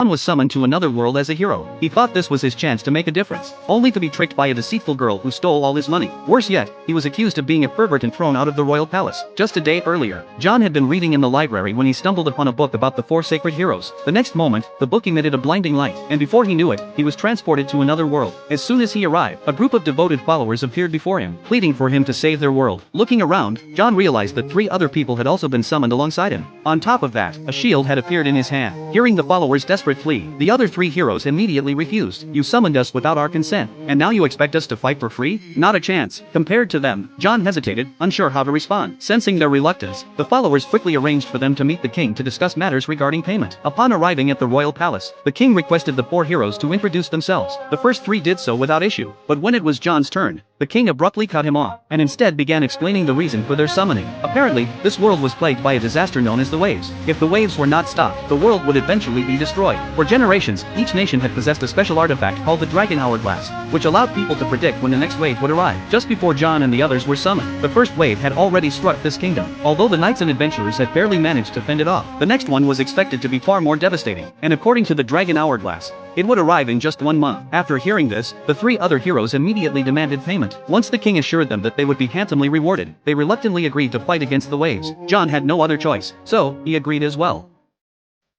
John was summoned to another world as a hero. He thought this was his chance to make a difference, only to be tricked by a deceitful girl who stole all his money. Worse yet, he was accused of being a pervert and thrown out of the royal palace. Just a day earlier, John had been reading in the library when he stumbled upon a book about the 4 sacred heroes. The next moment, the book emitted a blinding light, and before he knew it, he was transported to another world. As soon as he arrived, a group of devoted followers appeared before him, pleading for him to save their world. Looking around, John realized that 3 other people had also been summoned alongside him. On top of that, a shield had appeared in his hand. Hearing the followers' desperate plea, the other 3 heroes immediately refused. "You summoned us without our consent, and now you expect us to fight for free? Not a chance." Compared to them, John hesitated, unsure how to respond. Sensing their reluctance, the followers quickly arranged for them to meet the king to discuss matters regarding payment. Upon arriving at the royal palace, the king requested the 4 heroes to introduce themselves. The first 3 did so without issue, but when it was John's turn, the king abruptly cut him off, and instead began explaining the reason for their summoning. Apparently, this world was plagued by a disaster known as the waves. If the waves were not stopped, the world would eventually be destroyed. For generations, each nation had possessed a special artifact called the Dragon Hourglass, which allowed people to predict when the next wave would arrive. Just before John and the others were summoned, the first wave had already struck this kingdom, although the knights and adventurers had barely managed to fend it off. The next one was expected to be far more devastating, and according to the Dragon Hourglass, it would arrive in just 1 month. After hearing this, the 3 other heroes immediately demanded payment. Once the king assured them that they would be handsomely rewarded, they reluctantly agreed to fight against the waves. John had no other choice, so he agreed as well.